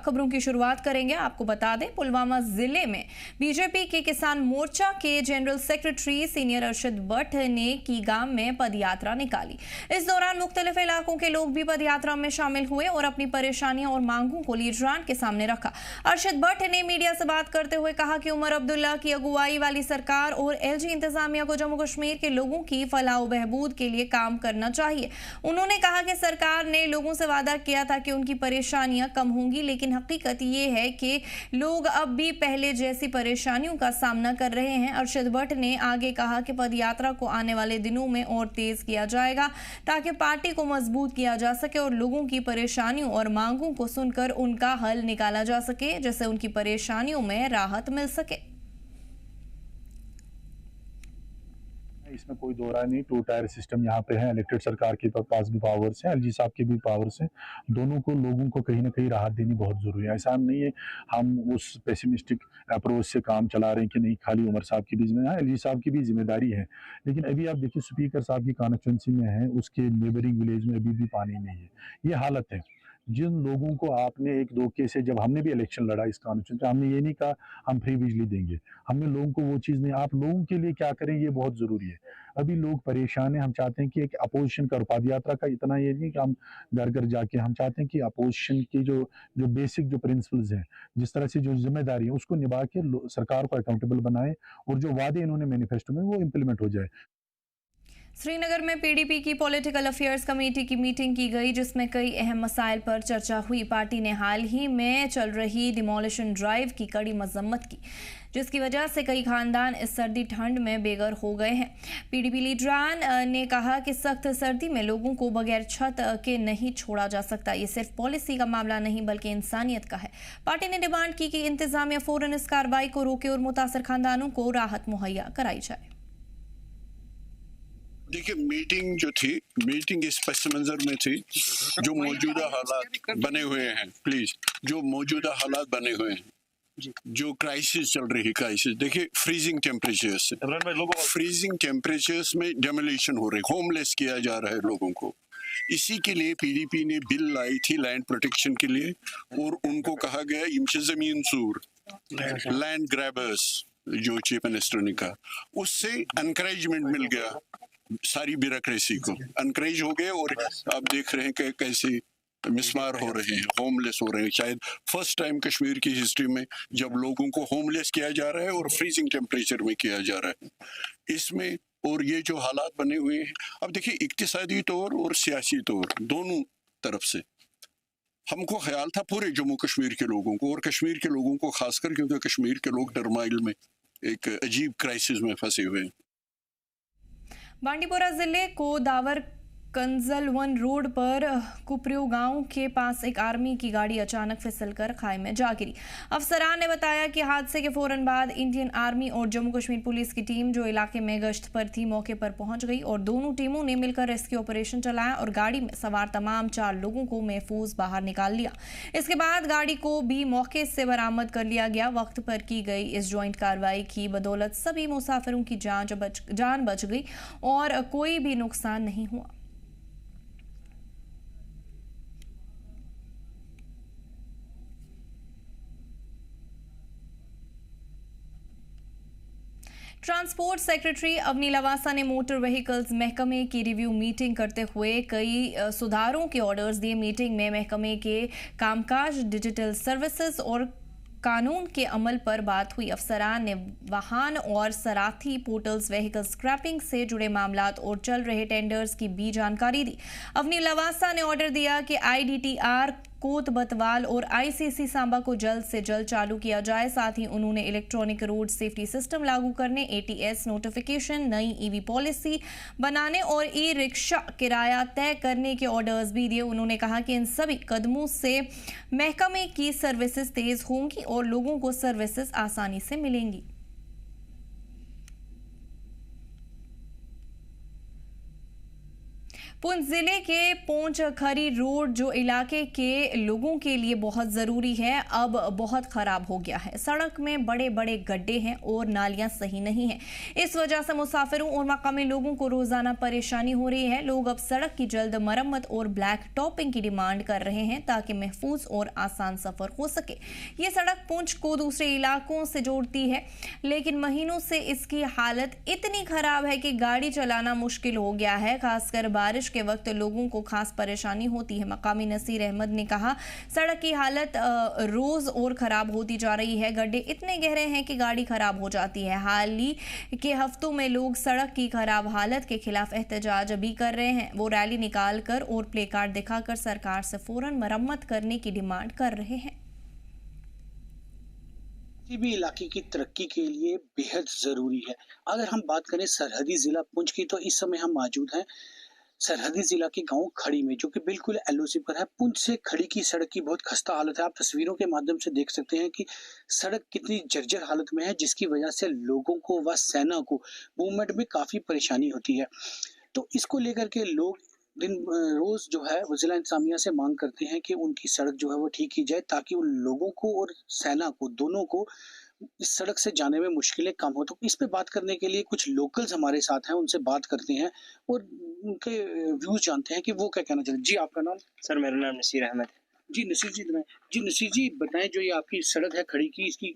खबरों की शुरुआत करेंगे। आपको बता दें, पुलवामा जिले में बीजेपी के किसान मोर्चा के general secretary senior Arshad Bhatt ने कीगाम में पदयात्रा निकाली। इस दौरान मुख्तलिफ इलाकों के लोग भी पदयात्रा में शामिल हुए और अपनी परेशानियां और मांगों को लीडरान के सामने रखा। अरशद भट्ट ने मीडिया से बात करते हुए कहा कि उमर अब्दुल्ला की अगुवाई वाली सरकार और एलजी इंतजामिया को जम्मू कश्मीर के लोगों की फलाह बहबूद के लिए काम करना चाहिए। उन्होंने कहा कि सरकार ने लोगों से वादा किया था कि उनकी परेशानियां कम होंगी, लेकिन हकीकत ये है कि लोग अब भी पहले जैसी परेशानियों का सामना कर रहे हैं। अरशद भट्ट ने आगे कहा कि पदयात्रा को आने वाले दिनों में और तेज किया जाएगा ताकि पार्टी को मजबूत किया जा सके और लोगों की परेशानियों और मांगों को सुनकर उनका हल निकाला जा सके, जिससे उनकी परेशानियों में राहत मिल सके। इसमें कोई दो राय नहीं, टू टायर सिस्टम यहाँ पे है। इलेक्टेड सरकार के पास भी पावर्स हैं, एलजी साहब के भी पावर्स हैं। दोनों को, लोगों को कहीं ना कहीं राहत देनी बहुत जरूरी है। ऐसा नहीं है हम उस पेसिमिस्टिक अप्रोच से काम चला रहे हैं कि नहीं खाली उमर साहब की भी जिम्मेदारी, एलजी साहब की भी जिम्मेदारी है। लेकिन अभी आप देखिए, स्पीकर साहब की कॉन्स्टिट्यूंसी में है, उसके नेबरिंग विलेज में अभी भी पानी नहीं है। ये हालत है। जिन लोगों को आपने एक धोखे से, जब हमने भी इलेक्शन लड़ा इस कॉन्स्टिट्यूंसी, हमने ये नहीं कहा हम फ्री बिजली देंगे, हमने लोगों को वो चीज़ नहीं, आप लोगों के लिए क्या करें ये बहुत ज़रूरी है। अभी लोग परेशान हैं। हम चाहते हैं कि एक अपोजिशन का, पद यात्रा का इतना ये नहीं कि हम घर घर जाके, हम चाहते हैं कि अपोजिशन की जो जो बेसिक जो प्रिंसिपल्स हैं, जिस तरह से जो जिम्मेदारी है उसको निभा के सरकार को अकाउंटेबल बनाए और जो वादे इन्होंने मैनिफेस्टो में वो इम्प्लीमेंट हो जाए। श्रीनगर में पीडीपी की पॉलिटिकल अफेयर्स कमेटी की मीटिंग की गई, जिसमें कई अहम मसाइल पर चर्चा हुई। पार्टी ने हाल ही में चल रही डिमोलिशन ड्राइव की कड़ी मजम्मत की, जिसकी वजह से कई खानदान इस सर्दी ठंड में बेघर हो गए हैं। पीडीपी लीडरान ने कहा कि सख्त सर्दी में लोगों को बगैर छत के नहीं छोड़ा जा सकता। ये सिर्फ पॉलिसी का मामला नहीं बल्कि इंसानियत का है। पार्टी ने डिमांड की कि इंतजामिया फौरन इस कार्रवाई को रोके और मुतासर खानदानों को राहत मुहैया कराई जाए। देखिए, मीटिंग जो थी, मीटिंग इस पस मंजर में थी जो मौजूदा हालात बने हुए हैं, प्लीज, जो मौजूदा हालात बने हुए हैं, जो क्राइसिस चल रही है, क्राइसिस देखिए, फ्रीजिंग टेम्परेचर्स, फ्रीजिंग टेम्परेचर्स में डेमोलिशन हो रही, होमलेस किया जा रहा है लोगों को। इसी के लिए पीडीपी ने बिल लाई थी लैंड प्रोटेक्शन के लिए, और उनको कहा गया इमशे जमीन सूर, लैंड ग्रैबर्स, जो चीफ मिनिस्टर ने कहा, उससे एनकरेजमेंट मिल गया, सारी ब्यूरोक्रेसी को एनकरेज हो गए। और आप देख रहे हैं कि कैसे मिसमार हो रहे हैं, होमलेस हो रहे हैं। शायद फर्स्ट टाइम कश्मीर की हिस्ट्री में जब लोगों को होमलेस किया जा रहा है और फ्रीजिंग टेम्परेचर में किया जा रहा है इसमें। और ये जो हालात बने हुए हैं, अब देखिए, इक्तिसादी तौर और सियासी तौर दोनों तरफ से हमको ख्याल था पूरे जम्मू कश्मीर के लोगों को, और कश्मीर के लोगों को खासकर, क्योंकि कश्मीर के लोग टर्माइल में एक अजीब क्राइसिस में फंसे हुए हैं। बांडीपोरा जिले को दावर कंजल वन रोड पर कुपरियो गांव के पास एक आर्मी की गाड़ी अचानक फिसलकर खाई में जा गिरी। अफसरान ने बताया कि हादसे के फौरन बाद इंडियन आर्मी और जम्मू कश्मीर पुलिस की टीम, जो इलाके में गश्त पर थी, मौके पर पहुंच गई और दोनों टीमों ने मिलकर रेस्क्यू ऑपरेशन चलाया और गाड़ी में सवार तमाम 4 लोगों को महफूज बाहर निकाल लिया। इसके बाद गाड़ी को भी मौके से बरामद कर लिया गया। वक्त पर की गई इस ज्वाइंट कार्रवाई की बदौलत सभी मुसाफिरों की जान बच गई और कोई भी नुकसान नहीं हुआ। ट्रांसपोर्ट सेक्रेटरी अवनी लवासा ने मोटर व्हीकल्स महकमे की रिव्यू मीटिंग करते हुए कई सुधारों के ऑर्डर्स दिए। मीटिंग में महकमे के कामकाज, डिजिटल सर्विसेज और कानून के अमल पर बात हुई। अफसरान ने वाहन और सराथी पोर्टल्स, व्हीकल स्क्रैपिंग से जुड़े मामलात और चल रहे टेंडर्स की भी जानकारी दी। अवनी लवासा ने ऑर्डर दिया कि IDTR, कोत बतवाल और ICC सांबा को जल्द से जल्द चालू किया जाए। साथ ही उन्होंने इलेक्ट्रॉनिक रोड सेफ्टी सिस्टम लागू करने, ATS नोटिफिकेशन, नई EV पॉलिसी बनाने और ई-रिक्शा किराया तय करने के ऑर्डर्स भी दिए। उन्होंने कहा कि इन सभी कदमों से महकमे की सर्विसेज तेज होंगी और लोगों को सर्विसेज आसानी से मिलेंगी। पुंछ जिले के पोंच खरी रोड जो इलाके के लोगों के लिए बहुत ज़रूरी है, अब बहुत ख़राब हो गया है। सड़क में बड़े बड़े गड्ढे हैं और नालियां सही नहीं हैं। इस वजह से मुसाफिरों और मकामी लोगों को रोज़ाना परेशानी हो रही है। लोग अब सड़क की जल्द मरम्मत और ब्लैक टॉपिंग की डिमांड कर रहे हैं ताकि महफूज और आसान सफ़र हो सके। ये सड़क पुंछ को दूसरे इलाकों से जोड़ती है, लेकिन महीनों से इसकी हालत इतनी ख़राब है कि गाड़ी चलाना मुश्किल हो गया है। खासकर बारिश के वक्त लोगों को खास परेशानी होती है। मकामी नसीर अहमद ने कहा, सड़क की हालत रोज और खराब होती जा रही है। गड्ढे इतने गहरे हैं कि गाड़ी खराब हो जाती है। हाल ही के हफ्तों में लोग सड़क की खराब हालत के खिलाफ एहतजाज भी कर रहे हैं। वो रैली निकालकर और प्ले कार्ड दिखाकर सरकार से फौरन मरम्मत करने की डिमांड कर रहे हैं। किसी भी इलाके की तरक्की के लिए बेहद जरूरी है। अगर हम बात करें सरहदी जिला पुंछ की, तो इस समय हम मौजूद हैं सरहदी जिला के गांव खड़ी में, जो कि बिल्कुल एलओसी पर है। पुंछ से खड़ी की सड़क की बहुत खस्ता हालत है। आप तस्वीरों के माध्यम से देख सकते हैं कि सड़क कितनी जर्जर हालत में है, जिसकी वजह से लोगों को व सेना को मूवमेंट में काफी परेशानी होती है। तो इसको लेकर के लोग रोज जो है वो जिला इंतजामिया से मांग करते हैं कि उनकी सड़क जो है वो ठीक की जाए, ताकि उन लोगों को और सेना को दोनों को इस सड़क से जाने में मुश्किलें कम हो। तो इस पे बात करने के लिए कुछ लोकल्स हमारे साथ हैं, उनसे बात करते हैं और उनके व्यूज जानते हैं कि वो क्या कहना चाहते हैं। जी, आपका नाम? सर, मेरा नाम नसीर अहमद है। जी नसीर जी बताएं, जो ये आपकी सड़क है खड़ी की, इसकी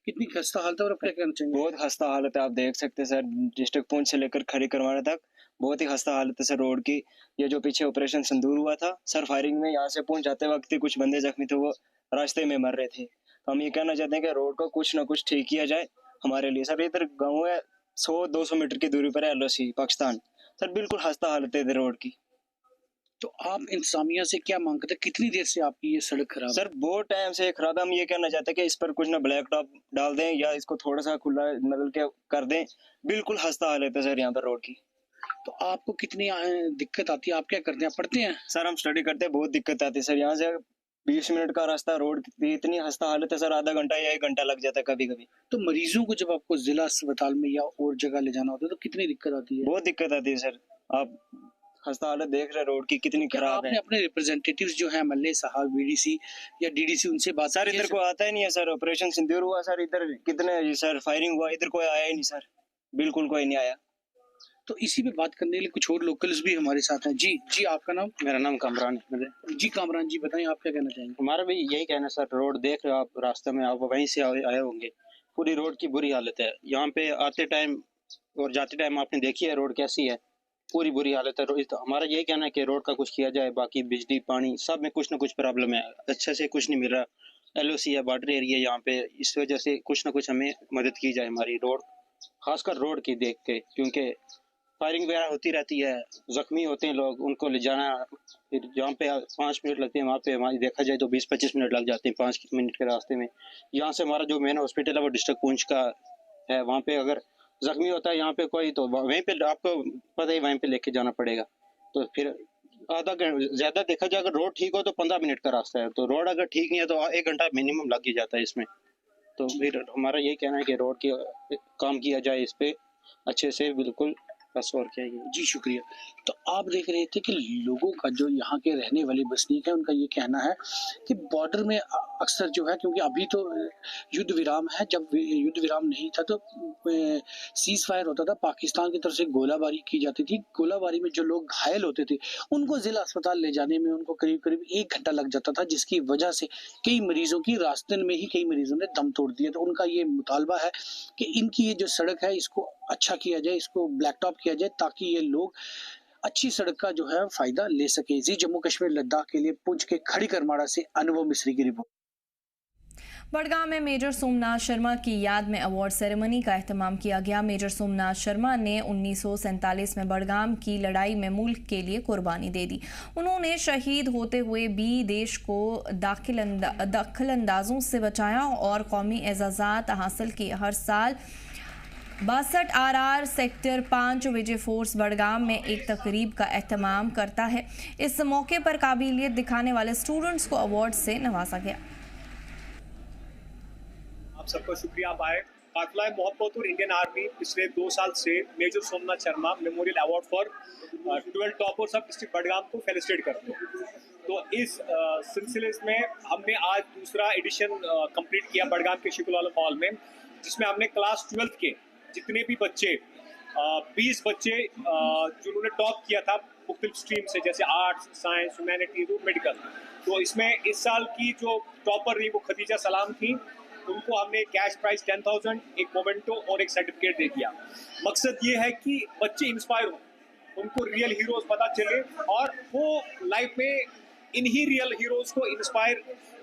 कितनी खस्ता हालत है और आप क्या कहना चाहेंगे? बहुत खस्ता हालत है, आप देख सकते हैं सर। डिस्ट्रिक्ट पुंछ से लेकर खड़ी करवाने तक बहुत ही खस्ता हालत है सर रोड की। ये जो पीछे ऑपरेशन सिंदूर हुआ था सर, फायरिंग में यहाँ से पुंछ जाते वक्त ही कुछ बंदे जख्मी थे, वो रास्ते में मर रहे थे। तो हम ये कहना चाहते हैं कि रोड को कुछ ना कुछ ठीक किया जाए हमारे लिए। सर, इधर गाँव है 100-200 मीटर की दूरी पर है एलओसी पाकिस्तान। सर, बिल्कुल खस्ता हालत है इधर रोड की। तो आप इंतजामिया से क्या मांग करते हैं? कितनी देर से आपकी ये सड़क खराब है? सर, बहुत टाइम से खराब है। हम ये कहना चाहते हैं कि इस पर कुछ ना ब्लैक टॉप डाल दें या इसको थोड़ा सा खुला मतलब के कर दें। बिल्कुल खस्ता हालत है सर यहाँ पर रोड की। तो आपको कितनी दिक्कत आती है? आप क्या करते हैं? पढ़ते हैं? सर, हम स्टडी करते हैं, बहुत दिक्कत आती है सर। यहाँ से 20 मिनट का रास्ता, रोड की इतनी खस्ता हालत है सर, आधा घंटा या 1 घंटा लग जाता है कभी कभी। तो मरीजों को जब आपको जिला अस्पताल में या और जगह ले जाना होता है तो कितनी दिक्कत आती है? बहुत दिक्कत आती है सर। आप खस्ता हालत देख रहे रोड की कितनी खराब है। आपने अपने रिप्रेजेंटेटिव्स जो है एमएलए साहब, बीडीसी या डीडीसी, उनसे बात? सर, इधर को आता ही नहीं है सर। ऑपरेशन सिंदूर हुआ सर, इधर कितने सर फायरिंग हुआ, इधर कोई आया ही नहीं सर, बिल्कुल कोई नहीं आया। तो इसी पे बात करने के लिए कुछ और लोकल्स भी हमारे साथ हैं। जी, आपका नाम? मेरा नाम कामरान है। जी कामरान जी, बताएं आप क्या कहना चाहेंगे? हमारा भी यही कहना सर, रोड देख रहे हो आप, रास्ते में आप वहीं से आए होंगे, पूरी रोड की बुरी हालत है। यहाँ पे आते टाइम और जाते टाइम आपने देखी है रोड कैसी है, पूरी बुरी हालत है। तो हमारा यही कहना है कि रोड का कुछ किया जाए। बाकी बिजली पानी सब में कुछ ना कुछ प्रॉब्लम है, अच्छे से कुछ नहीं मिल रहा। एलओसी है, बॉर्डर एरिया यहाँ पे, इस वजह से कुछ ना कुछ हमें मदद की जाए हमारी रोड, खासकर रोड की देख के, क्योंकि फायरिंग वगैरह होती रहती है, जख्मी होते हैं लोग, उनको ले जाना, फिर जहाँ पे 5 मिनट लगते हैं वहाँ पे हमारी देखा जाए तो 20-25 मिनट लग जाते हैं 5 मिनट के रास्ते में। यहाँ से हमारा जो मेन हॉस्पिटल है वो डिस्ट्रिक्ट पुंछ का है, वहाँ पे अगर जख्मी होता है यहाँ पे कोई, तो वहीं पे आपको पता ही वहीं पे लेके जाना पड़ेगा। तो फिर आधा घंटा ज्यादा देखा जाए, अगर रोड ठीक हो तो 15 मिनट का रास्ता है, तो रोड अगर ठीक नहीं है तो 1 घंटा मिनिमम लग ही जाता है इसमें। तो फिर हमारा यही कहना है कि रोड की काम किया जाए इस पे अच्छे से, बिल्कुल, बस और क्या है। जी शुक्रिया। तो आप देख रहे थे कि लोगों का, जो यहाँ के रहने वाले बसनीक है, उनका ये कहना है कि बॉर्डर में अक्सर जो है, क्योंकि अभी तो युद्ध विराम है, जब युद्ध विराम नहीं था तो सीज फायर होता था, पाकिस्तान की तरफ से गोलाबारी की जाती थी। गोलाबारी में जो लोग घायल होते थे उनको जिला अस्पताल ले जाने में उनको करीब करीब 1 घंटा लग जाता था, जिसकी वजह से कई मरीजों की रास्ते में ही कई मरीजों ने दम तोड़ दिया। तो उनका ये मुतालबा है कि इनकी ये जो सड़क है इसको अच्छा किया जाए, इसको ब्लैक टॉप किया जाए, ताकि ये लोग अच्छी सड़क का जो है फायदा ले सके। जी जम्मू कश्मीर लद्दाख के लिए पुंछ के खड़ी करमाड़ा से अनुभव मिश्री की रिपोर्ट। बड़गाम में मेजर सोमनाथ शर्मा की याद में अवार्ड सेरेमनी का एहतमाम किया गया। मेजर सोमनाथ शर्मा ने 1947 में बड़गाम की लड़ाई में मुल्क के लिए कुर्बानी दे दी। उन्होंने शहीद होते हुए भी देश को दखलंदाजों से बचाया और कौमी एजाज़ात हासिल किए। हर साल 62 RR सेक्टर 5 विजय फोर्स बड़गाम में एक तकरीब का एहतमाम करता है। इस मौके पर काबिलियत दिखाने वाले स्टूडेंट्स को अवार्ड से नवाजा गया। आप सबको शुक्रिया आप आए। काफिला मोहब्बत और इंडियन आर्मी पिछले 2 साल से major Somnath Sharma memorial award for 12 toppers of district Budgam को फेलिसिटेट करते हैं। तो इस सिलसिले में हमने आज दूसरा एडिशन कंप्लीट किया बडगाम के शिकुल आलम हॉल में, जिसमें हमने क्लास 12th के जितने भी बच्चे 20 बच्चे जिन्होंने टॉप किया था मुख्तलिफ स्ट्रीम से, जैसे आर्ट्स, साइंस, ह्यूमैनिटीज और मेडिकल, तो इसमें इस साल की जो टॉपर रही वो खदीजा सलाम थी। उनको हमने कैश प्राइज 10,000, एक मोमेंटो और एक सर्टिफिकेट दे दिया। मकसद ये है कि बच्चे इंस्पायर हों, उनको रियल हीरोज पता चले और वो लाइफ में इन्हीं रियल हीरोज को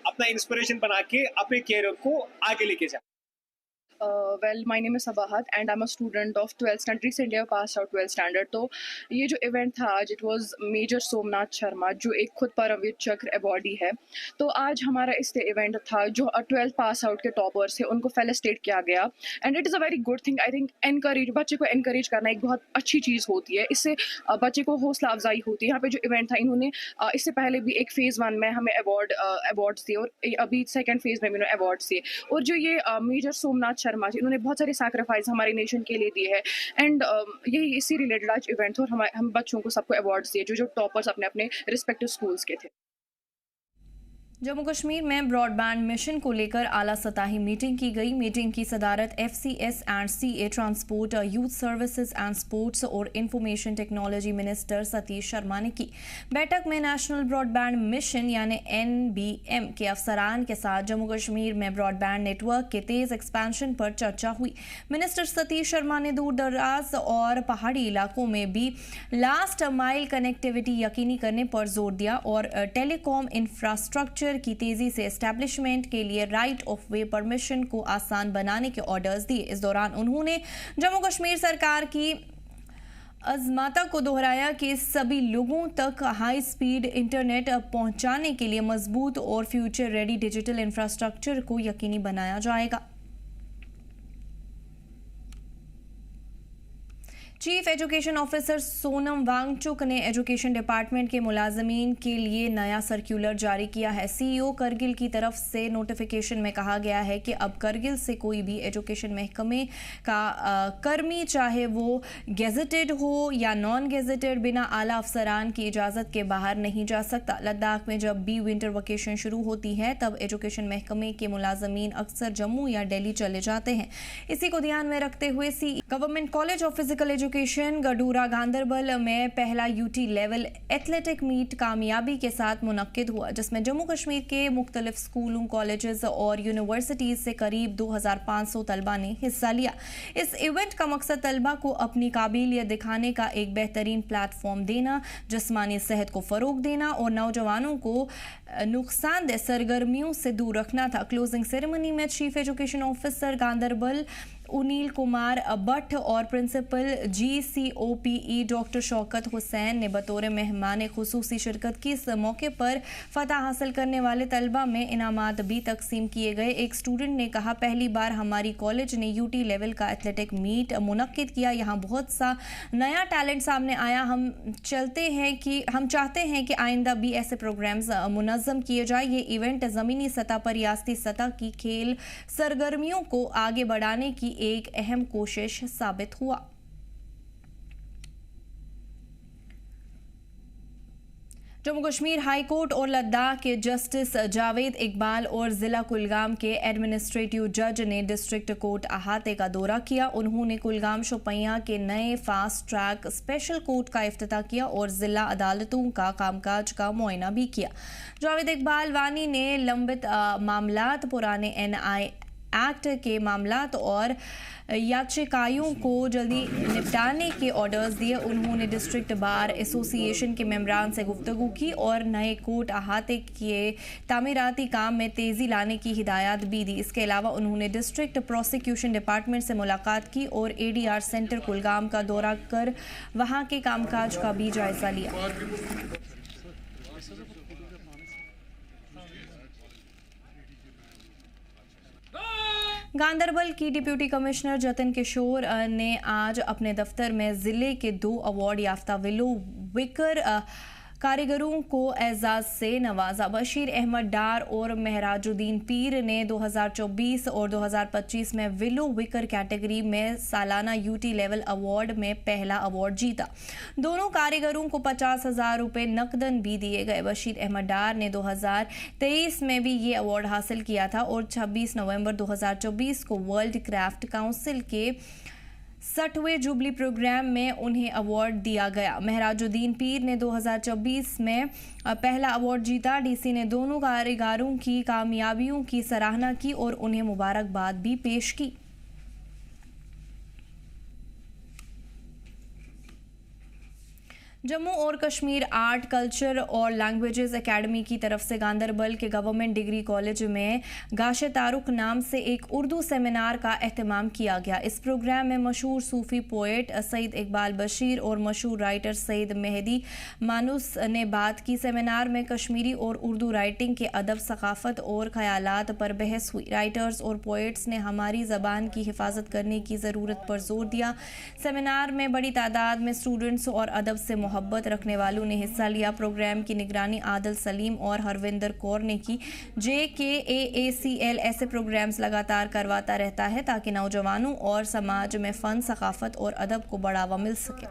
अपना इंस्पिरेशन बना के अपने कैरियर को आगे लेके जाए। Well, my name is Sabahat and I'm a student of 12th standard. Recently I passed out 12th standard. तो ये जो इवेंट था आज, it was major Somnath Sharma जो एक खुद परमवीर चक्र अवॉर्डी है। तो आज हमारा इसलिए इवेंट था जो 12th पास आउट के टॉपर्स थे उनको फेलिसिटेट किया गया and it is a very good thing. I think बच्चे को एनकरेज करना एक बहुत अच्छी चीज़ होती है, इससे बच्चे को हौसला अफजाई होती है। यहाँ पे जो इवेंट था इन्होंने इससे पहले भी एक फ़ेज़ 1 में हमें अवार्ड्स दिए और अभी सेकेंड फेज़ में भी इन्होंने अवार्ड्स दिए। और जो ये मेजर सोमनाथ इन्होंने बहुत सारे सैक्रिफाइस हमारे नेशन के लिए दिए हैं एंड यही इसी रिलेटेड आज इवेंट था और हम बच्चों को सबको अवार्ड्स दिए जो टॉपर्स अपने अपने रिस्पेक्टिव स्कूल्स के थे। जम्मू कश्मीर में ब्रॉडबैंड मिशन को लेकर आला सतही मीटिंग की गई। मीटिंग की सदारत FCS and CA transport, youth services and sports और information technology minister Satish Sharma ने की। बैठक में नेशनल ब्रॉडबैंड मिशन यानी NBM के अफसरान के साथ जम्मू कश्मीर में ब्रॉडबैंड नेटवर्क के तेज एक्सपेंशन पर चर्चा हुई। मिनिस्टर सतीश शर्मा ने दूर दराज और पहाड़ी इलाकों में भी लास्ट माइल कनेक्टिविटी यकीनी करने पर जोर दिया और टेलीकॉम इंफ्रास्ट्रक्चर की तेजी से एस्टैब्लिशमेंट के लिए राइट ऑफ वे परमिशन को आसान बनाने के ऑर्डर्स दिए। इस दौरान उन्होंने जम्मू कश्मीर सरकार की अज़माता को दोहराया कि सभी लोगों तक हाई स्पीड इंटरनेट पहुंचाने के लिए मजबूत और फ्यूचर रेडी डिजिटल इंफ्रास्ट्रक्चर को यकीनी बनाया जाएगा। Chief education officer Sonam Wangchuk ने एजुकेशन डिपार्टमेंट के मुलाजमीन के लिए नया सर्कुलर जारी किया है। CEO करगिल की तरफ से नोटिफिकेशन में कहा गया है कि अब करगिल से कोई भी एजुकेशन महकमे का कर्मी, चाहे वो गेजेटेड हो या नॉन गेजेटेड, बिना आला अफसरान की इजाज़त के बाहर नहीं जा सकता। लद्दाख में जब भी विंटर वकेशन शुरू होती है तब एजुकेशन महकमे के मुलाजमीन अक्सर जम्मू या दिल्ली चले जाते हैं। इसी को ध्यान में रखते हुए government college of physical education Gadoora Ganderbal में पहला UT लेवल एथलेटिक मीट कामयाबी के साथ मुनक्किद हुआ, जिसमें जम्मू कश्मीर के मुख्तलिफ स्कूलों, कॉलेजेस और यूनिवर्सिटीज से करीब 2500 तलबा ने हिस्सा लिया। इस इवेंट का मकसद तलबा को अपनी काबिलियत दिखाने का एक बेहतरीन प्लेटफॉर्म देना, जिस्मानी सेहत को फ़रोग देना और नौजवानों को नुकसानदेह सरगर्मियों से दूर रखना था। क्लोजिंग सेरेमनी में चीफ एजुकेशन ऑफिसर गांधरबल उनील कुमार भट्ट और principal GCOPE doctor Shaukat Hussain ने बतौर मेहमान खुसूसी शिरकत की। इस मौके पर फतह हासिल करने वाले तलबा में इनामात भी तकसीम किए गए। एक स्टूडेंट ने कहा, पहली बार हमारी कॉलेज ने UT लेवल का एथलेटिक मीट मुनक्किद किया। यहाँ बहुत सा नया टैलेंट सामने आया। हम चाहते हैं कि आइंदा भी ऐसे प्रोग्राम्स मुनज़्ज़म किए जाए। ये इवेंट ज़मीनी सतह पर रियासती सतह की खेल सरगर्मियों को आगे बढ़ाने की एक अहम कोशिश साबित हुआ। जम्मू कश्मीर हाई कोर्ट और लद्दाख के जस्टिस जावेद इकबाल और ज़िला कुलगाम के एडमिनिस्ट्रेटिव जज ने डिस्ट्रिक्ट कोर्ट अहाते का दौरा किया। उन्होंने कुलगाम शोपियां के नए फास्ट ट्रैक स्पेशल कोर्ट का इफ्तिताह किया और ज़िला अदालतों का कामकाज का मुआयना भी किया। जावेद इकबाल वानी ने लंबित मामलात, पुराने NI एक्ट के मामलात और याचिकाओं को जल्दी निपटाने के ऑर्डर्स दिए। उन्होंने डिस्ट्रिक्ट बार एसोसिएशन के मेंबरान से गुफ्तगू की और नए कोर्ट अहाते के तामीराती काम में तेज़ी लाने की हिदायत भी दी। इसके अलावा उन्होंने डिस्ट्रिक्ट प्रोसिक्यूशन डिपार्टमेंट से मुलाकात की और ADR सेंटर कुलगाम का दौरा कर वहां के कामकाज का भी जायजा लिया। गांधरबल की डिप्टी कमिश्नर जतिन किशोर ने आज अपने दफ्तर में ज़िले के 2 अवार्ड याफ्ता विलो विकर कारीगरों को एजाज से नवाजा। बशीर अहमद डार और महराजुद्दीन पीर ने 2024 और 2025 में विलो विकर कैटेगरी में सालाना यूटी लेवल अवार्ड में पहला अवार्ड जीता। दोनों कारीगरों को 50,000 रुपये नकदन भी दिए गए। बशीर अहमद डार ने 2023 में भी ये अवार्ड हासिल किया था और 26 नवंबर 2024 को वर्ल्ड क्राफ्ट काउंसिल के 60वें जुबली प्रोग्राम में उन्हें अवार्ड दिया गया। महराजुद्दीन पीर ने 2024 में पहला अवार्ड जीता। डीसी ने दोनों कारीगरों की कामयाबियों की सराहना की और उन्हें मुबारकबाद भी पेश की। जम्मू और कश्मीर आर्ट कल्चर और लैंग्वेजेस एकेडमी की तरफ से गांदरबल के गवर्नमेंट डिग्री कॉलेज में गाशे तारुक नाम से एक उर्दू सेमिनार का एहतमाम किया गया। इस प्रोग्राम में मशहूर सूफी पोएट सईद इकबाल बशीर और मशहूर राइटर सईद मेहदी मानुस ने बात की। सेमिनार में कश्मीरी और उर्दू राइटिंग के अदब, सकाफत और ख्यालात पर बहस हुई। राइटर्स और पोएट्स ने हमारी ज़बान की हिफाजत करने की ज़रूरत पर जोर दिया। सेमिनार में बड़ी तादाद में स्टूडेंट्स और अदब से मोहब्बत रखने वालों ने हिस्सा लिया। प्रोग्राम की निगरानी आदिल सलीम और हरविंदर कौर ने की। JKAACL ऐसे प्रोग्राम्स लगातार करवाता रहता है ताकि नौजवानों और समाज में फ़न, सकाफत और अदब को बढ़ावा मिल सके।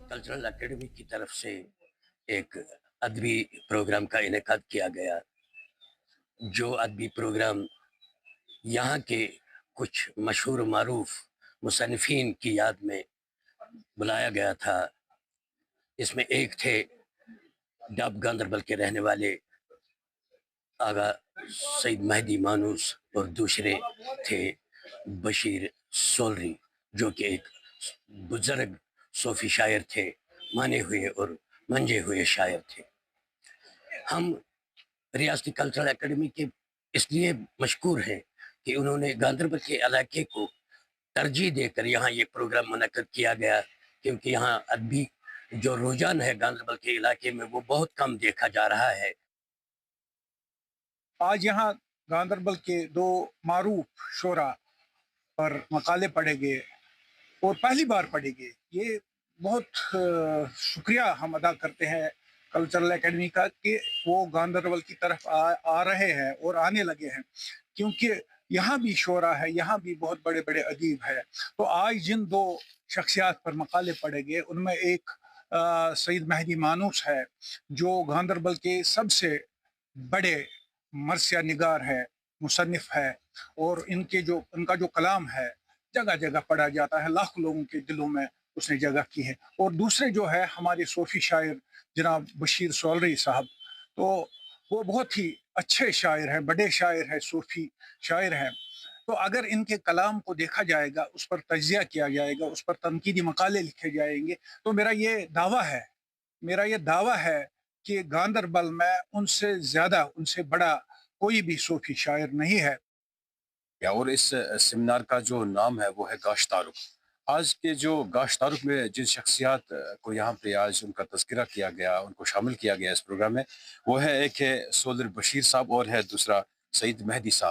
कल्चरल एकेडमी की तरफ से एक अदबी प्रोग्राम का इनेकाद किया गया। जो अदबी प्रोग्राम यहाँ के कुछ मशहूर मारूफ मुसन्निफीन की याद में बुलाया गया था। इसमें एक थे डब गांदरबल के रहने वाले आगा सईद मेहदी मानूस और दूसरे थे बशीर सोलरी, जो कि एक बुजुर्ग सूफी शायर थे, माने हुए और मंजे हुए शायर थे। हम रियासती कल्चरल एकेडमी के इसलिए मशकूर हैं कि उन्होंने गांदरबल के इलाके को तरजीह देकर यहाँ ये प्रोग्राम मुनक्किद किया गया, क्योंकि यहाँ अदबी जो रुझान है गांदरबल के इलाके में वो बहुत कम देखा जा रहा है। आज यहाँ गांदरबल के दो मारूफ शोरा पर मकाले पढ़े गए और पहली बार पढ़े गए। ये बहुत शुक्रिया हम अदा करते हैं कल्चरल एकेडमी का कि वो गांदरबल की तरफ आ रहे हैं और आने लगे हैं, क्योंकि यहाँ भी शोरा है, यहाँ भी बहुत बड़े बड़े अदीब है। तो आज जिन दो शख्सियात पर मकाले पढ़े गए उनमें एक सईद मेहदी मानूस है, जो गांदरबल के सबसे बड़े मरसिया निगार है, मुसन्निफ है, और इनका जो कलाम है जगह जगह पढ़ा जाता है, लाखों लोगों के दिलों में उसने जगह की है। और दूसरे जो है हमारे सूफी शायर जनाब बशीर सोलरी साहब, तो वो बहुत ही अच्छे शायर हैं, बड़े शायर हैं, सूफी शायर हैं। तो अगर इनके कलाम को देखा जाएगा, उस पर तज्जिया किया जाएगा, उस पर तनकीदी मकाले लिखे जाएंगे, तो मेरा ये दावा है कि गांदरबल में उनसे ज़्यादा, उनसे बड़ा कोई भी सूफी शायर नहीं है। और इस सेमिनार का जो नाम है वो है गाश तारुक। आज के जो गाश तारुक में जिन शख्सियात को यहाँ पे आज उनका तज़किरा किया गया, उनको शामिल किया गया इस प्रोग्राम में, वो है एक है सोलर बशीर साहब और है दूसरा सईद मेहदी साहब।